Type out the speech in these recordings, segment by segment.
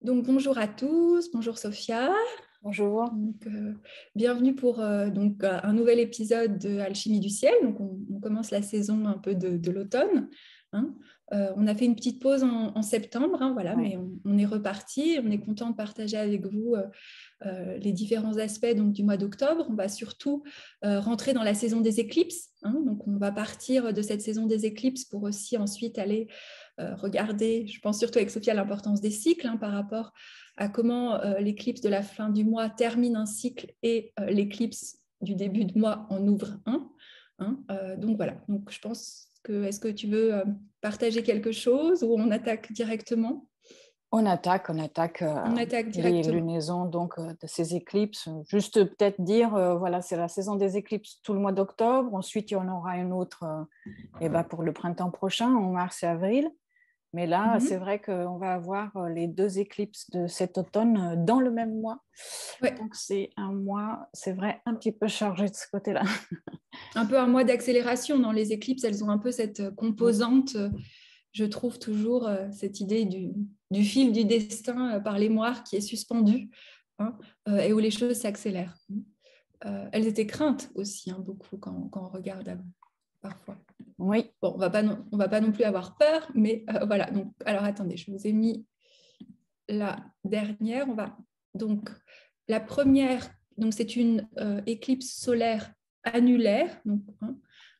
Donc, bonjour à tous, bonjour Sophia. Bonjour. Donc, bienvenue pour un nouvel épisode de Alchimie du ciel. Donc, on commence la saison un peu de l'automne. Hein. On a fait une petite pause en septembre, hein, voilà, Oui. mais on est reparti. On est content de partager avec vous les différents aspects donc, du mois d'octobre. On va surtout rentrer dans la saison des éclipses. Hein. Donc, on va partir de cette saison des éclipses pour aussi ensuite aller regarder, je pense surtout avec Sophia, l'importance des cycles par rapport à comment l'éclipse de la fin du mois termine un cycle et l'éclipse du début de mois en ouvre un. Donc voilà, donc, je pense que est-ce que tu veux partager quelque chose ou on attaque directement? On attaque On attaque les directement. lunaisons de ces éclipses. Juste peut-être dire, voilà, c'est la saison des éclipses tout le mois d'octobre. Ensuite, il y en aura une autre pour le printemps prochain, en mars et avril. Mais là, c'est vrai qu'on va avoir les deux éclipses de cet automne dans le même mois. Ouais. Donc, c'est un mois, c'est vrai, un petit peu chargé de ce côté-là. Un peu un mois d'accélération dans les éclipses, elles ont un peu cette composante, je trouve toujours cette idée du fil du destin par les moires qui est suspendu et où les choses s'accélèrent. Elles étaient craintes aussi beaucoup quand on regarde parfois. Oui. Bon, on va pas non plus avoir peur, mais voilà. Donc, alors attendez, je vous ai mis la dernière. Donc la première, donc c'est une éclipse solaire annulaire. Donc,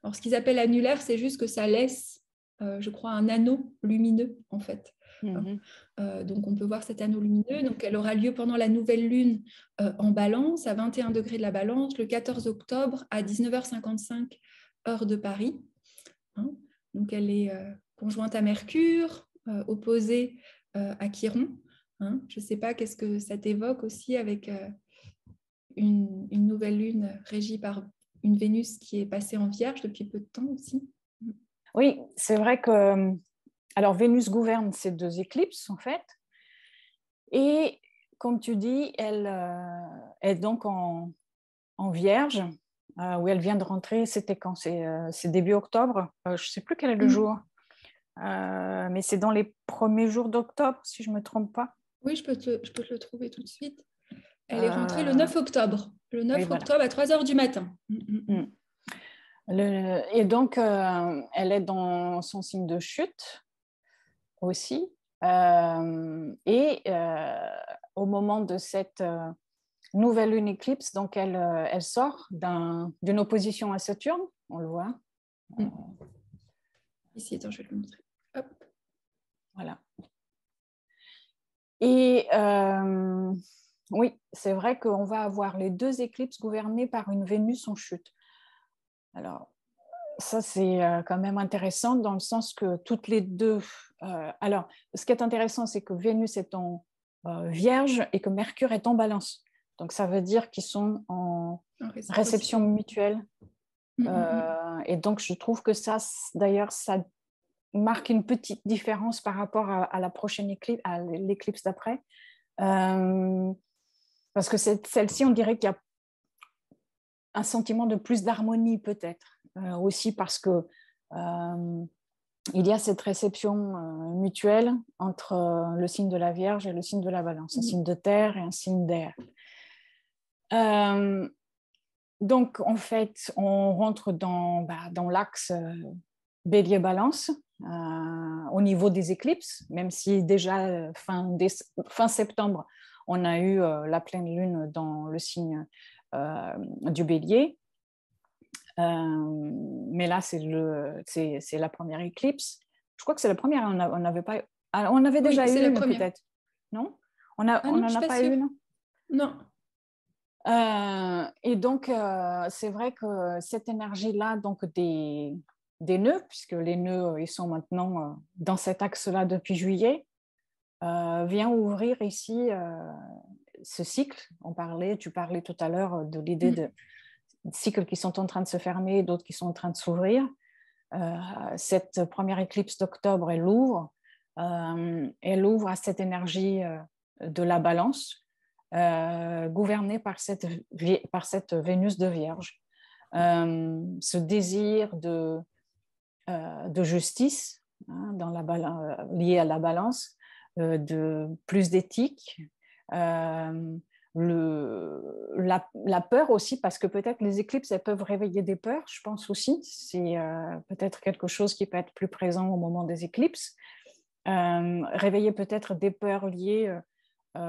alors ce qu'ils appellent annulaire, c'est juste que ça laisse, je crois, un anneau lumineux en fait. Donc on peut voir cet anneau lumineux. Donc elle aura lieu pendant la nouvelle lune en Balance, à 21 degrés de la Balance, le 14 octobre à 19h55 heure de Paris. Donc elle est conjointe à Mercure, opposée à Chiron. Je ne sais pas, qu'est-ce que ça t'évoque aussi avec une nouvelle lune régie par une Vénus qui est passée en Vierge depuis peu de temps aussi. Oui, c'est vrai que alors Vénus gouverne ces deux éclipses en fait, et comme tu dis, elle est donc en Vierge, où elle vient de rentrer. C'était quand? C'est début octobre. Je ne sais plus quel est le jour, mais c'est dans les premiers jours d'octobre, si je ne me trompe pas. Oui, je peux te le trouver tout de suite. Elle est rentrée le 9 octobre. Le 9 oui, octobre à 3h du matin. Et donc, elle est dans son signe de chute aussi. Au moment de cette nouvelle lune éclipse, donc elle sort d'une opposition à Saturne, on le voit. Ici, attends, je vais le montrer. Hop. Voilà. Et oui, c'est vrai qu'on va avoir les deux éclipses gouvernées par une Vénus en chute. Alors, ça, c'est quand même intéressant dans le sens que toutes les deux... alors, ce qui est intéressant, c'est que Vénus est en Vierge et que Mercure est en Balance. Donc, ça veut dire qu'ils sont en réception mutuelle. Et donc, je trouve que ça, d'ailleurs, ça marque une petite différence par rapport à la prochaine éclipse, à l'éclipse d'après. Parce que celle-ci, on dirait qu'il y a un sentiment de plus d'harmonie peut-être, aussi parce que il y a cette réception mutuelle entre le signe de la Vierge et le signe de la Balance, un signe de terre et un signe d'air. Donc, en fait, on rentre dans l'axe Bélier-Balance au niveau des éclipses, même si déjà fin septembre, on a eu la pleine lune dans le signe du Bélier. Mais là, c'est la première éclipse. Je crois que c'est la première. On n'avait pas. On avait déjà eu une peut-être, non? On n'en a pas eu une. Non. Et donc, c'est vrai que cette énergie-là, donc des nœuds, puisque les nœuds, ils sont maintenant dans cet axe-là depuis juillet, vient ouvrir ici ce cycle. Tu parlais tout à l'heure de l'idée de cycles qui sont en train de se fermer, d'autres qui sont en train de s'ouvrir. Cette première éclipse d'octobre, elle ouvre à cette énergie de la Balance, gouvernée par cette Vénus de Vierge. Ce désir de justice lié à la Balance, plus d'éthique. La peur aussi, parce que peut-être les éclipses, elles peuvent réveiller des peurs, je pense aussi. C'est peut-être quelque chose qui peut être plus présent au moment des éclipses. Réveiller peut-être des peurs liées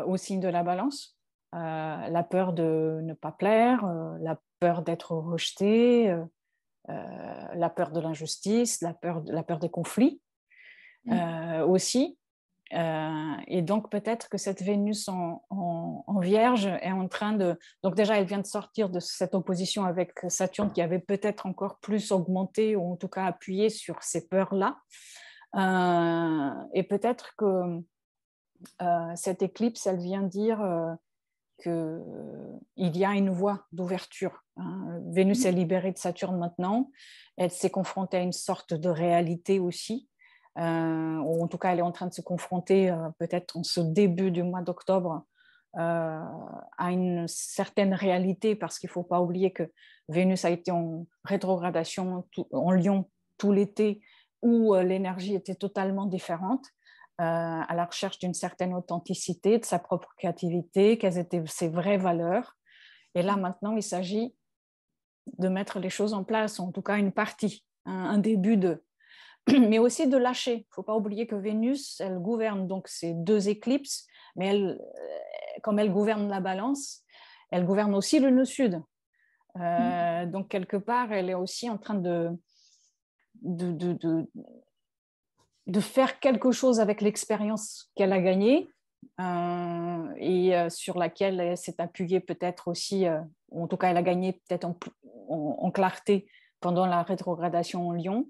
au signe de la Balance. La peur de ne pas plaire, la peur d'être rejeté, la peur de l'injustice, la peur des conflits aussi. Et donc, peut-être que cette Vénus en Vierge est en train de... Donc déjà, elle vient de sortir de cette opposition avec Saturne qui avait peut-être encore plus augmenté ou en tout cas appuyé sur ces peurs-là. Et peut-être que cette éclipse, elle vient dire qu'il y a une voie d'ouverture. Vénus est libérée de Saturne maintenant. Elle s'est confrontée à une sorte de réalité aussi. Ou en tout cas, elle est en train de se confronter, peut-être en ce début du mois d'octobre, à une certaine réalité, parce qu'il ne faut pas oublier que Vénus a été en rétrogradation en Lion tout l'été, où l'énergie était totalement différente, à la recherche d'une certaine authenticité, de sa propre créativité, quelles étaient ses vraies valeurs. Et là, maintenant, il s'agit de mettre les choses en place, en tout cas une partie, un début de... Mais aussi de lâcher. Il ne faut pas oublier que Vénus, elle gouverne donc ces deux éclipses, mais elle, comme elle gouverne la Balance, elle gouverne aussi le nœud sud. Donc, quelque part, elle est aussi en train de faire quelque chose avec l'expérience qu'elle a gagnée et sur laquelle elle s'est appuyée peut-être aussi, en tout cas elle a gagné peut-être en clarté pendant la rétrogradation en Lion.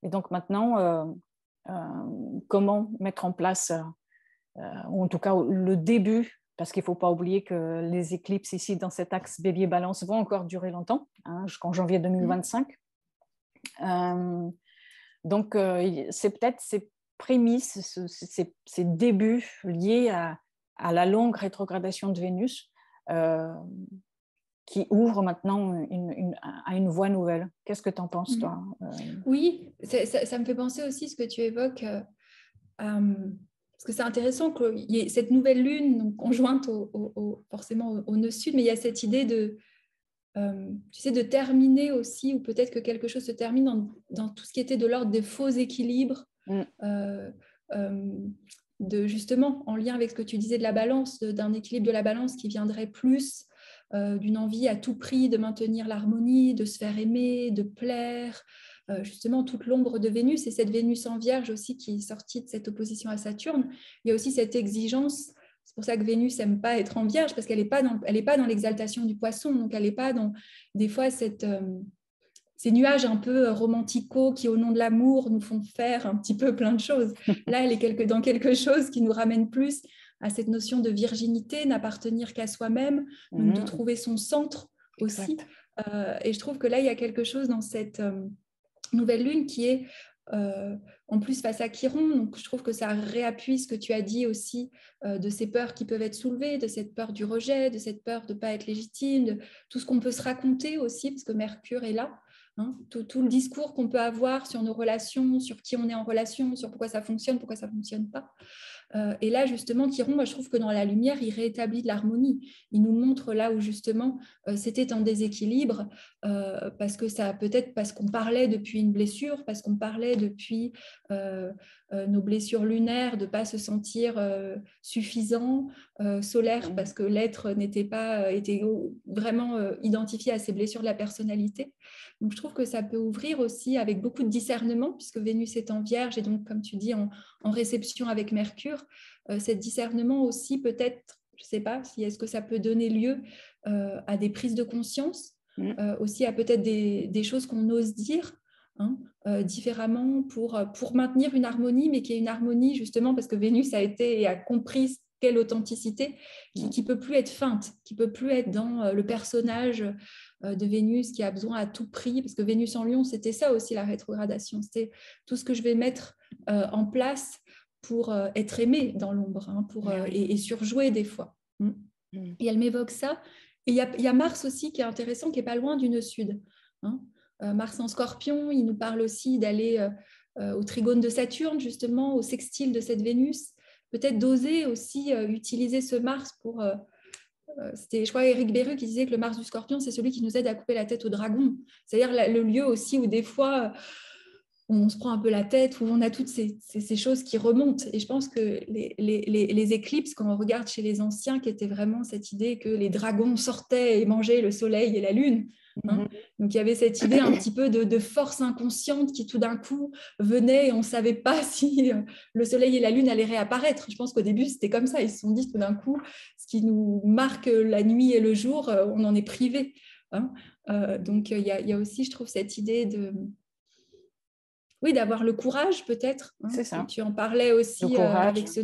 Et donc maintenant, comment mettre en place, ou en tout cas le début, parce qu'il ne faut pas oublier que les éclipses ici dans cet axe Bélier-Balance vont encore durer longtemps, jusqu'en janvier 2025. Donc, c'est peut-être ces prémices, ces débuts liés à la longue rétrogradation de Vénus qui ouvrent maintenant à une voie nouvelle. Qu'est-ce que tu en penses, toi? Oui, ça me fait penser aussi ce que tu évoques, parce que c'est intéressant qu'il y ait cette nouvelle lune donc, conjointe forcément au nœud sud, mais il y a cette idée de... tu sais, de terminer aussi, ou peut-être que quelque chose se termine dans tout ce qui était de l'ordre des faux équilibres, de justement, en lien avec ce que tu disais de la balance, d'un équilibre de la balance qui viendrait plus d'une envie à tout prix de maintenir l'harmonie, de se faire aimer, de plaire, justement toute l'ombre de Vénus, et cette Vénus en Vierge aussi qui est sortie de cette opposition à Saturne. Il y a aussi cette exigence. C'est pour ça que Vénus n'aime pas être en Vierge, parce qu'elle n'est pas dans l'exaltation du poisson, donc elle n'est pas dans, des fois, ces nuages un peu romantico qui, au nom de l'amour, nous font faire un petit peu plein de choses. Là, elle est dans quelque chose qui nous ramène plus à cette notion de virginité, n'appartenir qu'à soi-même, donc de trouver son centre aussi. Et je trouve que là, il y a quelque chose dans cette nouvelle lune qui est... en plus face à Chiron, donc je trouve que ça réappuie ce que tu as dit aussi de ces peurs qui peuvent être soulevées, de cette peur du rejet, de cette peur de ne pas être légitime, de tout ce qu'on peut se raconter aussi, parce que Mercure est là, tout le discours qu'on peut avoir sur nos relations, sur qui on est en relation, sur pourquoi ça fonctionne pas. Et là, justement, Chiron, moi, je trouve que dans la lumière, il rétablit de l'harmonie. Il nous montre là où, justement, c'était en déséquilibre, parce que ça, peut-être parce qu'on parlait depuis une blessure, parce qu'on parlait depuis nos blessures lunaires, de ne pas se sentir suffisant, solaire, parce que l'être n'était pas était vraiment identifié à ces blessures de la personnalité. Donc, je trouve que ça peut ouvrir aussi avec beaucoup de discernement, puisque Vénus est en Vierge, et donc, comme tu dis, en réception avec Mercure, cet discernement aussi peut-être, je ne sais pas, si est-ce que ça peut donner lieu à des prises de conscience, aussi à peut-être des choses qu'on ose dire différemment pour maintenir une harmonie, mais qui est une harmonie justement parce que Vénus a été et a compris quelle authenticité qui peut plus être feinte, qui peut plus être dans le personnage de Vénus qui a besoin à tout prix, parce que Vénus en Lion, c'était ça aussi la rétrogradation, c'était tout ce que je vais mettre en place pour être aimée dans l'ombre, et surjouer des fois. Et elle m'évoque ça. Et il y a Mars aussi qui est intéressant, qui n'est pas loin du nœud sud. Mars en Scorpion, il nous parle aussi d'aller au trigone de Saturne, justement, au sextile de cette Vénus, peut-être d'oser aussi utiliser ce Mars pour... c'était, je crois, Éric Beru qui disait que le Mars du Scorpion, c'est celui qui nous aide à couper la tête au dragon. C'est-à-dire le lieu aussi où des fois, on se prend un peu la tête, où on a toutes ces choses qui remontent. Et je pense que les éclipses, quand on regarde chez les anciens, qui étaient vraiment cette idée que les dragons sortaient et mangeaient le soleil et la lune. Hein. Donc il y avait cette idée un petit peu de force inconsciente qui tout d'un coup venait et on ne savait pas si le soleil et la lune allaient réapparaître. Je pense qu'au début, c'était comme ça. Ils se sont dit tout d'un coup, ce qui nous marque la nuit et le jour, on en est privé. Hein. Donc il y a aussi, je trouve, cette idée de... Oui, d'avoir le courage peut-être. Hein. C'est ça. Tu en parlais aussi avec ce...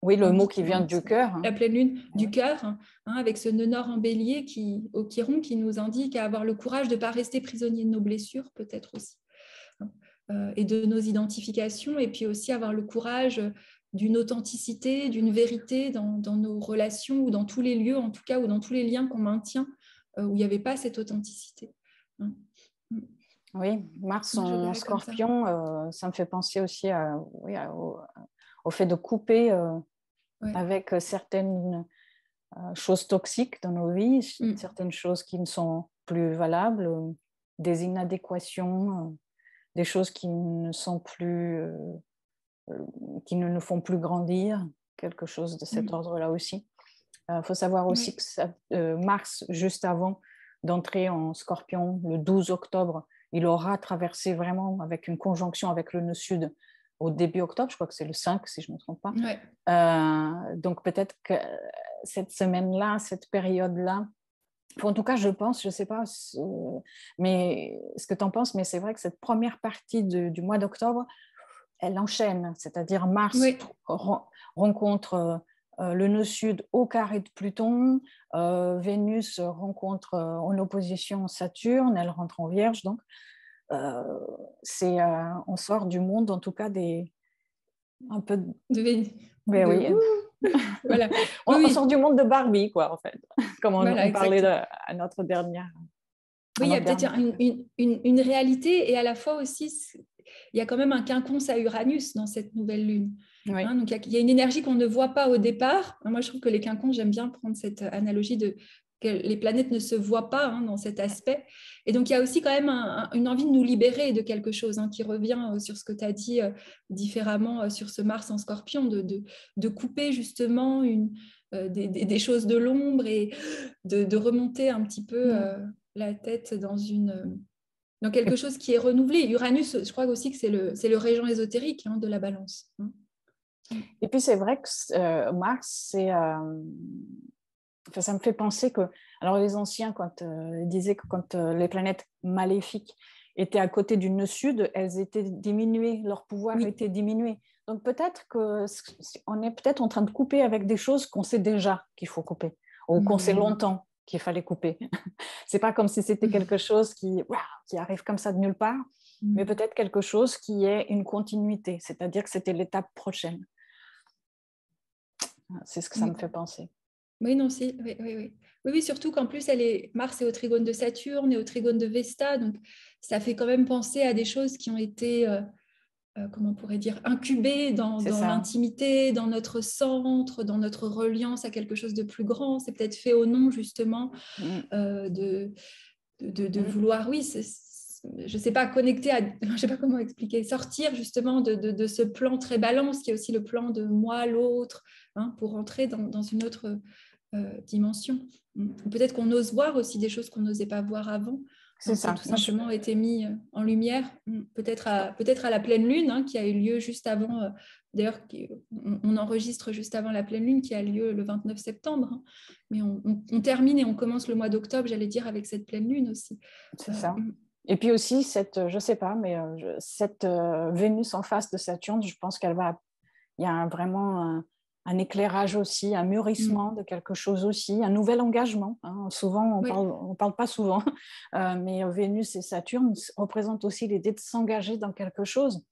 Oui, le mot qui vient du cœur. La pleine lune du cœur, hein, avec ce nœud nord en bélier au chiron qui nous indique à avoir le courage de ne pas rester prisonnier de nos blessures, peut-être aussi, hein, et de nos identifications, et puis aussi avoir le courage d'une authenticité, d'une vérité dans nos relations ou dans tous les lieux, en tout cas, ou dans tous les liens qu'on maintient, où il n'y avait pas cette authenticité. Hein. Oui, Mars en Scorpion, ça me fait penser aussi au fait de couper avec certaines choses toxiques dans nos vies, certaines choses qui ne sont plus valables, des inadéquations, des choses qui ne sont plus, qui ne nous font plus grandir, quelque chose de cet ordre-là aussi. Faut savoir aussi que Mars, juste avant d'entrer en Scorpion, le 12 octobre, il aura traversé vraiment avec une conjonction avec le nœud sud au début octobre, je crois que c'est le 5 si je ne me trompe pas. Ouais. Donc peut-être que cette semaine-là, cette période-là, en tout cas je pense, je ne sais pas mais ce que tu en penses, mais c'est vrai que cette première partie du mois d'octobre, elle enchaîne, c'est-à-dire Mars rencontre le nœud sud au carré de Pluton, Vénus rencontre en opposition Saturne, elle rentre en Vierge, donc on sort du monde, en tout cas un peu voilà. On sort du monde de Barbie, quoi, en fait, comme on parlait à notre dernière. Oui, il y a peut-être une réalité et à la fois aussi, il y a quand même un quinconce à Uranus dans cette nouvelle lune. Oui. Hein, donc il y a une énergie qu'on ne voit pas au départ. Moi, je trouve que les quinconces, j'aime bien prendre cette analogie de que les planètes ne se voient pas dans cet aspect. Et donc, il y a aussi quand même une envie de nous libérer de quelque chose qui revient sur ce que tu as dit différemment sur ce Mars en Scorpion, de couper justement des choses de l'ombre et de remonter un petit peu la tête dans quelque chose qui est renouvelé. Uranus, je crois aussi que c'est le régent ésotérique de la balance. Et puis, c'est vrai que Mars, ça me fait penser que, alors les anciens, quand ils disaient que quand les planètes maléfiques étaient à côté du nœud sud, elles étaient diminuées, leur pouvoir était diminué. Donc peut-être qu'on est peut-être en train de couper avec des choses qu'on sait déjà qu'il faut couper, ou qu'on sait longtemps qu'il fallait couper. C'est pas comme si c'était quelque chose qui arrive comme ça de nulle part, mais peut-être quelque chose qui est une continuité, c'est-à-dire que c'était l'étape prochaine. C'est ce que ça me fait penser. Oui, non, si. Oui, surtout qu'en plus, Mars est au trigone de Saturne et au trigone de Vesta, donc ça fait quand même penser à des choses qui ont été, comment on pourrait dire, incubées dans l'intimité, dans notre centre, dans notre reliance à quelque chose de plus grand. C'est peut-être fait au nom, justement, de vouloir, je ne sais pas, connecter je ne sais pas comment expliquer, sortir justement de ce plan très balance qui est aussi le plan de moi, l'autre, pour rentrer dans une autre dimension. Peut-être qu'on ose voir aussi des choses qu'on n'osait pas voir avant. C'est ça. Tout simplement été mis en lumière, peut-être à la pleine lune, qui a eu lieu juste avant, d'ailleurs on enregistre juste avant la pleine lune qui a lieu le 29 septembre, mais on termine et on commence le mois d'octobre, j'allais dire, avec cette pleine lune aussi. C'est ça. Et puis aussi, je ne sais pas, mais cette Vénus en face de Saturne, je pense il y a vraiment un éclairage aussi, un mûrissement de quelque chose aussi, un nouvel engagement. Souvent, on parle pas souvent, mais Vénus et Saturne représentent aussi l'idée de s'engager dans quelque chose.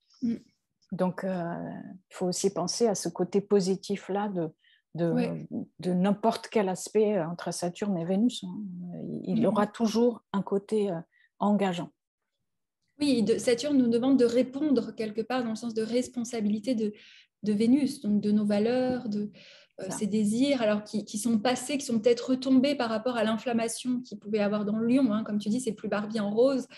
Donc, il faut aussi penser à ce côté positif-là de n'importe quel aspect entre Saturne et Vénus. Il y aura toujours un côté engageant. Oui, Saturne nous demande de répondre quelque part dans le sens de responsabilité, Vénus, donc de nos valeurs, de ces désirs, alors qui sont passés, qui sont peut-être retombés par rapport à l'inflammation qu'il pouvait avoir dans le lion. Hein. Comme tu dis, c'est plus Barbie en rose,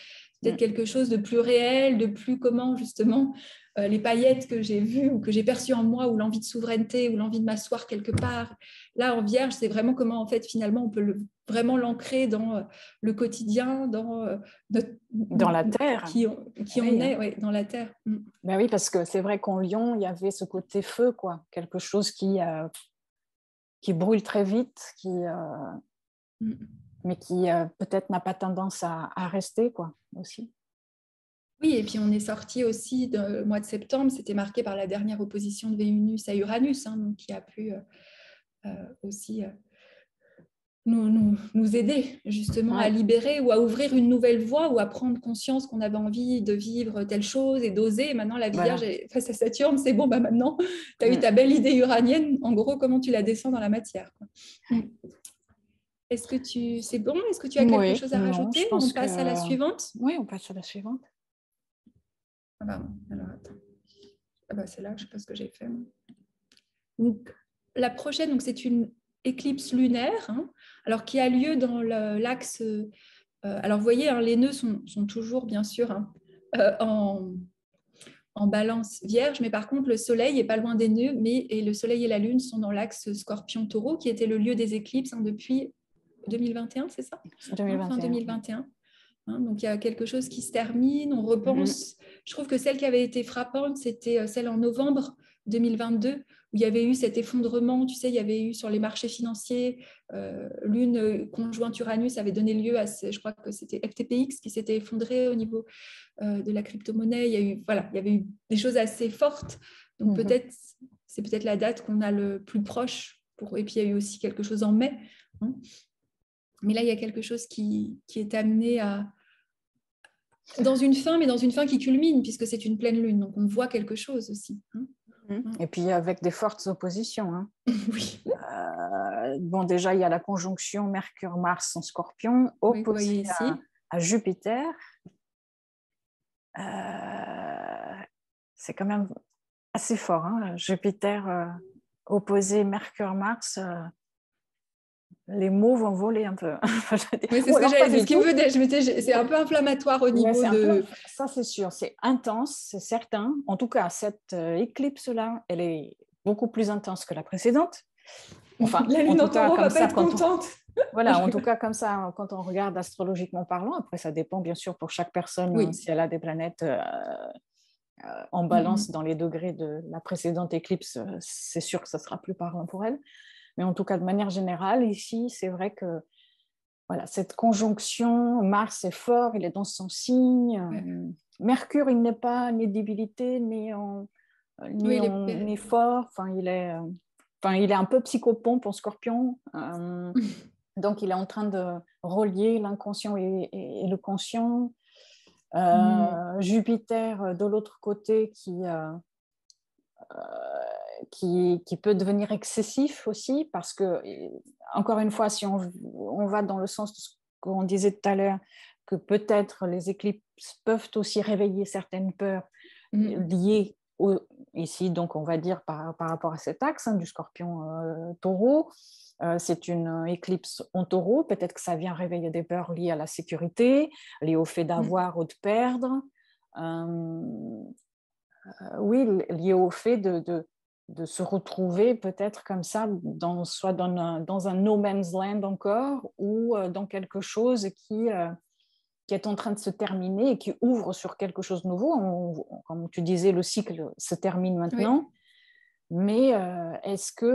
peut-être quelque chose de plus réel, de plus comment justement les paillettes que j'ai vues ou que j'ai perçues en moi, ou l'envie de souveraineté, ou l'envie de m'asseoir quelque part. Là, en Vierge, c'est vraiment comment en fait finalement on peut vraiment l'ancrer dans le quotidien, dans la terre, qui on est, ouais, dans la terre. Ben oui, parce que c'est vrai qu'en Lion, il y avait ce côté feu, quoi, quelque chose qui brûle très vite, mais qui peut-être n'a pas tendance à rester, quoi, aussi. Oui, et puis on est sorti aussi le mois de septembre, c'était marqué par la dernière opposition de Vénus à Uranus, hein, donc qui a pu aussi nous aider justement à libérer ou à ouvrir une nouvelle voie ou à prendre conscience qu'on avait envie de vivre telle chose et d'oser. Maintenant, la Vierge face à Saturne, c'est bon, bah maintenant, tu as eu ta belle idée uranienne. En gros, comment tu la descends dans la matière, quoi. Est-ce que c'est bon? Est-ce que tu as quelque chose à rajouter? On passe à la suivante? Oui, on passe à la suivante. Ah bah, alors attends. Ah bah, c'est là, je ne sais pas ce que j'ai fait. Donc, la prochaine, donc, c'est une éclipse lunaire, hein, alors qui a lieu dans l'axe. Alors, vous voyez, hein, les nœuds sont toujours, bien sûr, hein, en balance vierge, mais par contre, le soleil n'est pas loin des nœuds, et le soleil et la lune sont dans l'axe scorpion-taureau, qui était le lieu des éclipses, hein, depuis 2021, c'est ça? 2021. Fin 2021. Hein, donc, il y a quelque chose qui se termine, on repense. Je trouve que celle qui avait été frappante, c'était celle en novembre 2022, où il y avait eu cet effondrement, tu sais, il y avait eu sur les marchés financiers, lune conjointe Uranus avait donné lieu à, je crois que c'était FTPX qui s'était effondré au niveau de la crypto-monnaie. Il y avait eu des choses assez fortes. Donc c'est peut-être la date qu'on a le plus proche. Et puis il y a eu aussi quelque chose en mai. Hein. Mais là, il y a quelque chose qui est amené dans une fin, mais dans une fin qui culmine, puisque c'est une pleine lune. Donc, on voit quelque chose aussi. Hein. Et puis, avec des fortes oppositions. Hein. Oui. Bon, déjà, il y a la conjonction Mercure-Mars en Scorpion, opposée à Jupiter. C'est quand même assez fort. Hein. Jupiter opposé Mercure-Mars... les mots vont voler un peu. Oui, c'est ce qui me venait. C'est un peu inflammatoire au niveau de... Ça, c'est sûr. C'est intense, c'est certain. En tout cas, cette éclipse-là, elle est beaucoup plus intense que la précédente. Enfin, la lune en taureau va pas être contente. Voilà, en tout cas, comme ça, quand on regarde astrologiquement parlant, après, ça dépend bien sûr pour chaque personne, si elle a des planètes en balance dans les degrés de la précédente éclipse, c'est sûr que ça sera plus parlant pour elle. Mais en tout cas, de manière générale, ici, c'est vrai que voilà, cette conjonction, Mars est fort, il est dans son signe. Mercure, il n'est pas ni débilité, ni fort. Enfin, il est un peu psychopompe en Scorpion. Donc, il est en train de relier l'inconscient et le conscient. Jupiter, de l'autre côté, qui peut devenir excessif aussi, parce que, encore une fois, si on va dans le sens de ce qu'on disait tout à l'heure, que peut-être les éclipses peuvent aussi réveiller certaines peurs liées ici, donc on va dire par rapport à cet axe du Scorpion-Taureau. C'est une éclipse en Taureau, peut-être que ça vient réveiller des peurs liées à la sécurité, liées au fait d'avoir ou de perdre. Oui, liées au fait de se retrouver peut-être comme ça, soit dans un no man's land encore, ou dans quelque chose qui est en train de se terminer et qui ouvre sur quelque chose de nouveau. Comme tu disais, le cycle se termine maintenant. Oui. Mais est-ce que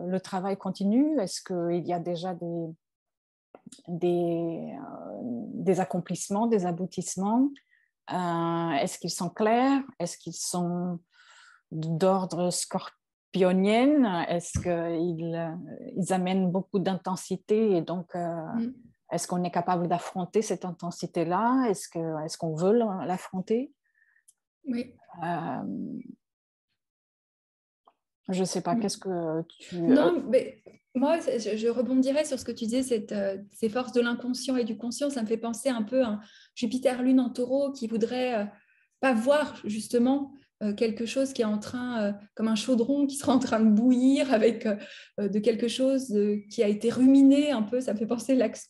le travail continue? Est-ce qu'il y a déjà des accomplissements, des aboutissements? Est-ce qu'ils sont clairs? Est-ce qu'ils sont d'ordre scorpionien? Est-ce qu'ils amènent beaucoup d'intensité et donc est-ce qu'on est capable d'affronter cette intensité-là? Est-ce qu'on veut l'affronter? Oui. Je ne sais pas, qu'est-ce que tu... Non, mais moi, je rebondirais sur ce que tu disais, ces forces de l'inconscient et du conscient. Ça me fait penser un peu à un Jupiter-Lune en Taureau qui voudrait pas voir justement quelque chose qui est en train, comme un chaudron qui sera en train de bouillir avec de quelque chose qui a été ruminé un peu. Ça me fait penser l'axe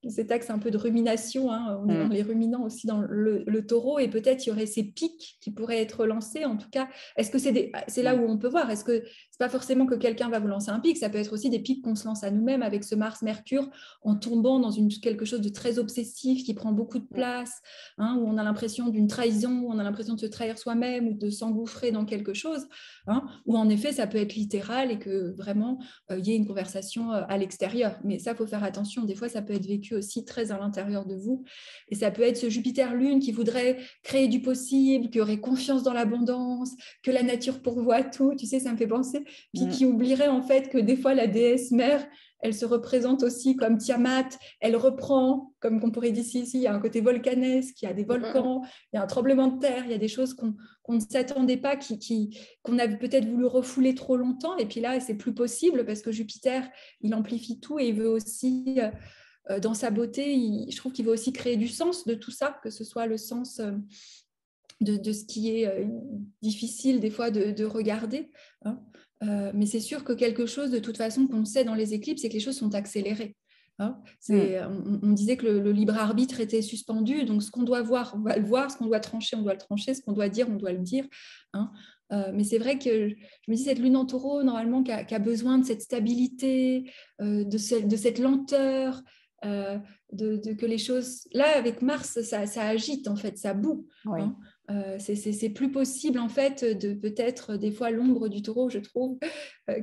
cet axe un peu de rumination, hein. On est dans les ruminants aussi dans le taureau, et peut-être il y aurait ces pics qui pourraient être lancés. En tout cas, est-ce que c'est là où on peut voir, est-ce que c'est pas forcément que quelqu'un va vous lancer un pic, ça peut être aussi des pics qu'on se lance à nous-mêmes avec ce Mars-Mercure, en tombant dans quelque chose de très obsessif qui prend beaucoup de place, hein, où on a l'impression d'une trahison, où on a l'impression de se trahir soi-même ou de s'engouffrer dans quelque chose, hein, où en effet ça peut être littéral et que vraiment il y ait une conversation à l'extérieur. Mais ça, il faut faire attention, des fois ça peut être vécu aussi très à l'intérieur de vous, et ça peut être ce Jupiter-Lune qui voudrait créer du possible, qui aurait confiance dans l'abondance, que la nature pourvoit tout, tu sais, ça me fait penser, puis qui oublierait en fait que des fois la déesse mère, elle se représente aussi comme Tiamat, elle reprend, comme on pourrait dire ici, il y a un côté volcanesque, il y a des volcans, il y a un tremblement de terre, il y a des choses qu'on ne s'attendait pas, qu'on avait peut-être voulu refouler trop longtemps, et puis là, c'est plus possible parce que Jupiter, il amplifie tout et il veut aussi, dans sa beauté, je trouve qu'il veut aussi créer du sens de tout ça, que ce soit le sens de ce qui est difficile des fois de regarder, hein. Mais c'est sûr que quelque chose, de toute façon, qu'on sait dans les éclipses, c'est que les choses sont accélérées, hein. On disait que le libre arbitre était suspendu, donc ce qu'on doit voir, on va le voir, ce qu'on doit trancher, on doit le trancher, ce qu'on doit dire, on doit le dire, hein. Mais c'est vrai que je me dis, cette lune en taureau, normalement, qui a besoin de cette stabilité, de cette lenteur, que les choses... Là, avec Mars, ça agite, en fait, ça boue, hein. C'est plus possible en fait de peut-être des fois l'ombre du taureau, je trouve,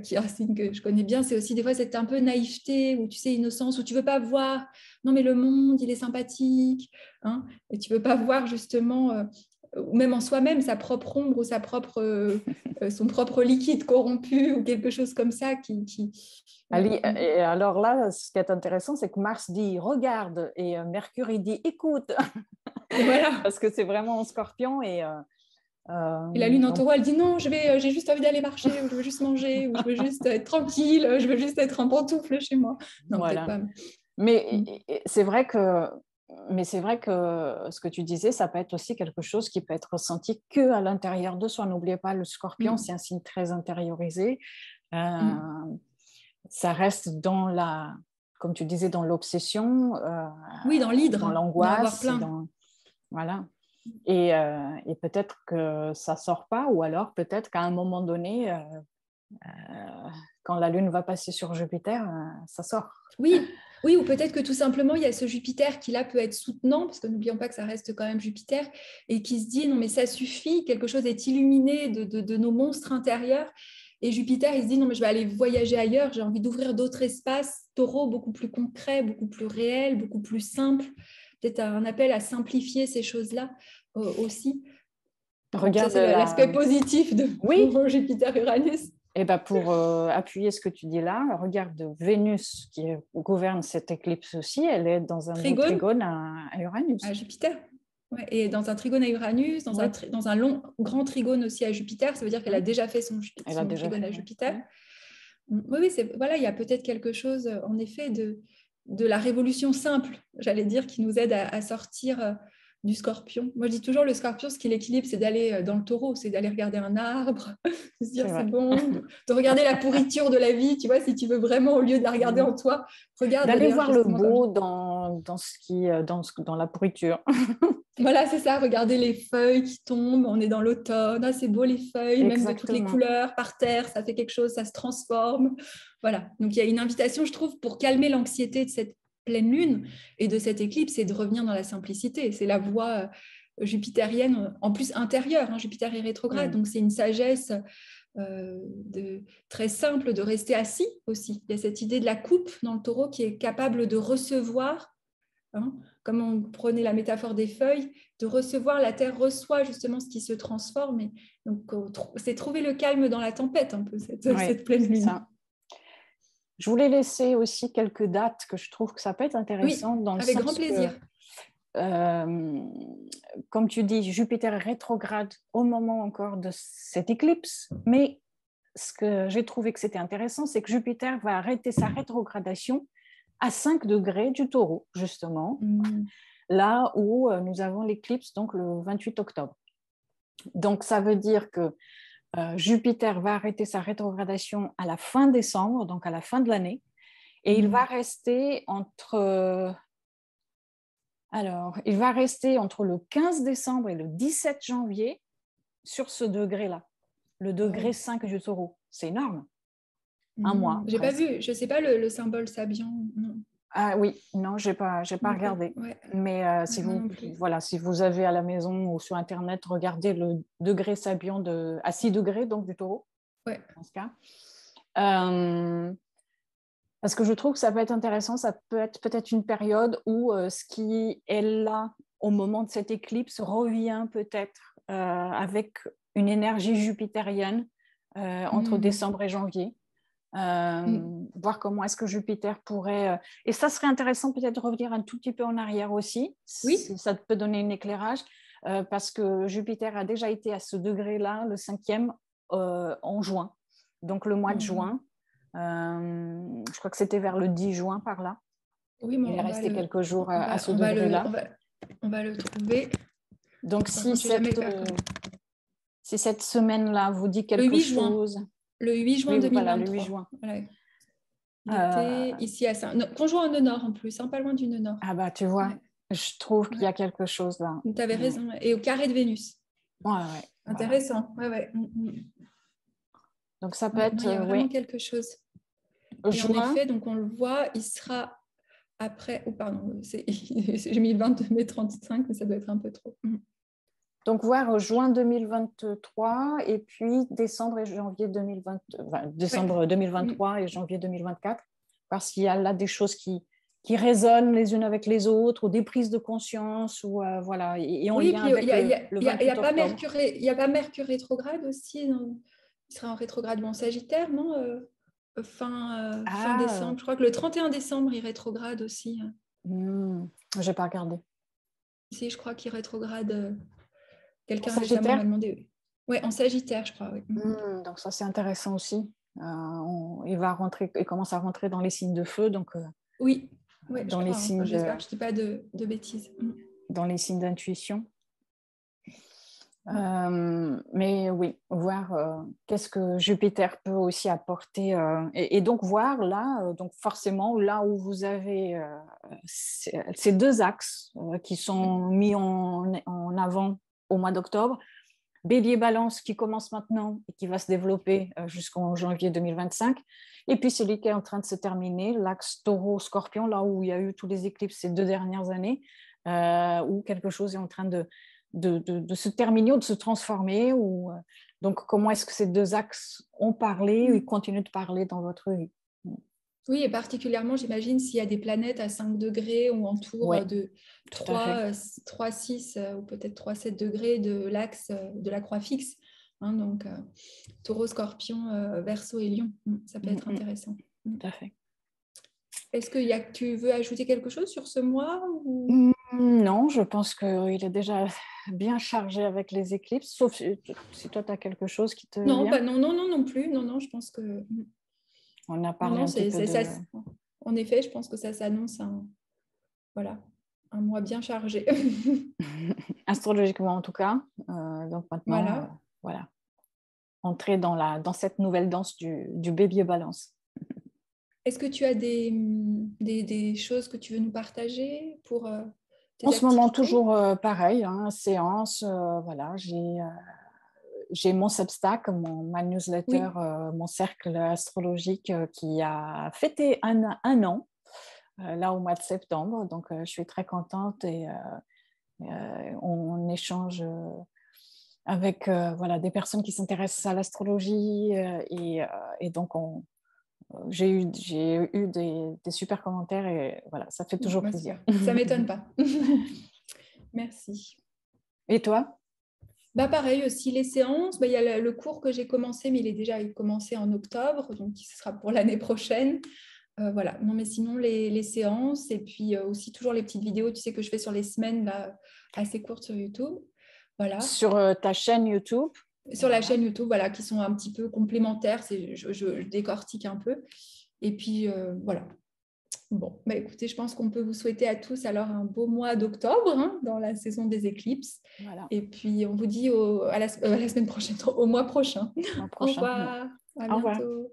qui est un signe que je connais bien, c'est aussi des fois cette un peu naïveté ou tu sais innocence où tu veux pas voir, non mais le monde il est sympathique, hein, et tu veux pas voir justement ou même en soi-même sa propre ombre ou son propre liquide corrompu ou quelque chose comme ça Et alors là, ce qui est intéressant, c'est que Mars dit regarde et Mercure il dit écoute. Voilà. Parce que c'est vraiment en Scorpion et la lune en taureau, elle dit non, j'ai juste envie d'aller marcher, ou je veux juste manger, ou je veux juste être tranquille, je veux juste être en pantoufle chez moi. Non, voilà. peut-être pas. Mais c'est vrai que ce que tu disais, ça peut être aussi quelque chose qui peut être ressenti qu'à l'intérieur de soi. N'oubliez pas, le Scorpion, c'est un signe très intériorisé. Ça reste comme tu disais, dans l'obsession, oui, dans l'hydre, dans l'angoisse, voilà. Et peut-être que ça sort pas, ou alors peut-être qu'à un moment donné, quand la Lune va passer sur Jupiter, ça sort. Oui, ou peut-être que tout simplement, il y a ce Jupiter qui là peut être soutenant, parce que n'oublions pas que ça reste quand même Jupiter, et qui se dit non mais ça suffit, quelque chose est illuminé de nos monstres intérieurs. Et Jupiter, il se dit non mais je vais aller voyager ailleurs, j'ai envie d'ouvrir d'autres espaces, taureau beaucoup plus concrets, beaucoup plus réels, beaucoup plus simples. Peut-être un appel à simplifier ces choses-là aussi. Regarde, ça, c'est l'aspect positif de Jupiter-Uranus. Et ben pour appuyer ce que tu dis là, regarde Vénus qui gouverne cette éclipse aussi, elle est dans un trigone à Uranus. À Jupiter. Ouais, et dans un trigone à Uranus, dans un grand trigone aussi à Jupiter, ça veut dire qu'elle a déjà fait son trigone à Jupiter. Oui, voilà, il y a peut-être quelque chose, en effet, de la révolution simple, j'allais dire, qui nous aide à sortir du Scorpion. Moi, je dis toujours, le Scorpion, ce qui l'équilibre, c'est d'aller dans le taureau, c'est d'aller regarder un arbre, de se dire c'est bon, de regarder la pourriture de la vie, tu vois, si tu veux vraiment, au lieu de la regarder en toi, regarde d'aller voir le beau dans la pourriture. Voilà, c'est ça, regarder les feuilles qui tombent, on est dans l'automne, ah, c'est beau les feuilles, même de toutes les couleurs, par terre, ça fait quelque chose, ça se transforme. Voilà, donc il y a une invitation, je trouve, pour calmer l'anxiété de cette pleine lune et de cette éclipse, et de revenir dans la simplicité. C'est la voie jupitérienne, en plus intérieure, hein, Jupiter est rétrograde, donc c'est une sagesse très simple de rester assis aussi. Il y a cette idée de la coupe dans le taureau qui est capable de recevoir, hein, comme on prenait la métaphore des feuilles, de recevoir, la terre reçoit justement ce qui se transforme. Et donc, c'est trouver le calme dans la tempête, un peu, cette pleine lune. Ça. Je voulais laisser aussi quelques dates que je trouve que ça peut être intéressant. Oui, avec grand plaisir. Comme tu dis, Jupiter est rétrograde au moment encore de cette éclipse, mais ce que j'ai trouvé que c'était intéressant, c'est que Jupiter va arrêter sa rétrogradation à 5 degrés du taureau, justement, là où nous avons l'éclipse donc le 28 octobre. Donc, ça veut dire que Jupiter va arrêter sa rétrogradation à la fin décembre, donc à la fin de l'année, et il va rester il va rester entre le 15 décembre et le 17 janvier sur ce degré-là, le degré 5 du taureau. C'est énorme. Un mois. J'ai pas vu, je sais pas le symbole Sabian. Non. Ah oui, non, j'ai pas regardé. Ouais. Mais si vous avez à la maison ou sur Internet, regardez le degré Sabian à 6 degrés, donc du taureau, dans ce cas. Parce que je trouve que ça peut être intéressant, ça peut être peut-être une période où ce qui est là au moment de cette éclipse revient peut-être avec une énergie jupitérienne entre décembre et janvier. Voir comment est-ce que Jupiter pourrait... Et ça serait intéressant peut-être de revenir un tout petit peu en arrière aussi, si ça peut donner un éclairage, parce que Jupiter a déjà été à ce degré-là, le 5e, en juin. Donc le mois de juin, je crois que c'était vers le 10 juin par là. Oui, il est resté quelques jours à ce degré-là. On va le trouver. Donc si cette semaine-là vous dit quelque chose... Le 8 juin 2023. Voilà, le 8 juin. Voilà. Il était ici à conjoint au nœud nord en plus, pas loin du nœud nord. Ah bah tu vois, je trouve qu'il y a quelque chose là. Tu avais raison. Et au carré de Vénus. Ouais. Intéressant. Ouais. Donc ça peut être... Il y a vraiment quelque chose. Et en effet, donc on le voit, il sera après... Oh pardon, j'ai mis 22 mai 35, mais ça doit être un peu trop. Donc, voir juin 2023 et puis décembre et janvier 2023 et janvier 2024, parce qu'il y a là des choses qui résonnent les unes avec les autres, ou des prises de conscience, ou voilà, et en lien avec le 28 octobre. Il n'y a pas Mercure rétrograde aussi, il sera en rétrograde en Sagittaire, non fin décembre. Je crois que le 31 décembre, il rétrograde aussi. Je n'ai pas regardé. Si, je crois qu'il rétrograde... Quelqu'un récemment m'a demandé. Oui, en Sagittaire, je crois. Oui. Donc ça, c'est intéressant aussi. Il commence à rentrer dans les signes de feu. Donc, oui, dans les signes j'espère que je ne dis pas de bêtises. Dans les signes d'intuition. Mais oui, voir qu'est-ce que Jupiter peut aussi apporter. Et donc voir là, donc forcément, là où vous avez ces deux axes qui sont mis en avant au mois d'octobre, Bélier Balance qui commence maintenant et qui va se développer jusqu'en janvier 2025, et puis celui qui est en train de se terminer, l'axe Taureau Scorpion, là où il y a eu tous les éclipses ces 2 dernières années, où quelque chose est en train de se terminer ou de se transformer, donc comment est-ce que ces deux axes ont parlé ou continuent de parler dans votre vie? Oui, et particulièrement, j'imagine, s'il y a des planètes à 5 degrés ou autour de 3, 6 ou peut-être 3, 7 degrés de l'axe de la croix fixe. Donc, Taureau, Scorpion, Verseau et Lion, ça peut être intéressant. Tout à fait. Est-ce que tu veux ajouter quelque chose sur ce mois ou... Non, je pense qu'il est déjà bien chargé avec les éclipses, sauf si toi, tu as quelque chose qui te vient. Non plus. Non, je pense que... On a parlé un petit peu de... En effet, je pense que ça s'annonce un mois bien chargé. Astrologiquement, en tout cas. Donc maintenant, voilà. Entrer dans cette nouvelle danse du Bélier Balance. Est-ce que tu as des choses que tu veux nous partager pour tes En ce moment, activités? toujours pareil, séance, voilà, j'ai mon Substack, ma newsletter, mon cercle astrologique qui a fêté un an, là au mois de septembre. Donc, je suis très contente et on échange avec des personnes qui s'intéressent à l'astrologie et donc j'ai eu des super commentaires et voilà, ça fait toujours plaisir. Ça ne m'étonne pas. Merci. Et toi? Pareil aussi, les séances, il y a le cours que j'ai commencé, mais il est déjà commencé en octobre, donc ce sera pour l'année prochaine. Voilà, non mais sinon les séances et puis aussi toujours les petites vidéos, tu sais, que je fais sur les semaines là, assez courtes sur YouTube. Voilà. Sur ta chaîne YouTube? Sur la chaîne YouTube, voilà, qui sont un petit peu complémentaires, je décortique un peu. Et puis voilà. Bon, bah écoutez, je pense qu'on peut vous souhaiter à tous alors un beau mois d'octobre, hein, dans la saison des éclipses. Voilà. Et puis, on vous dit à la semaine prochaine, au mois prochain. Au mois Au prochain. revoir, à Au revoir. bientôt.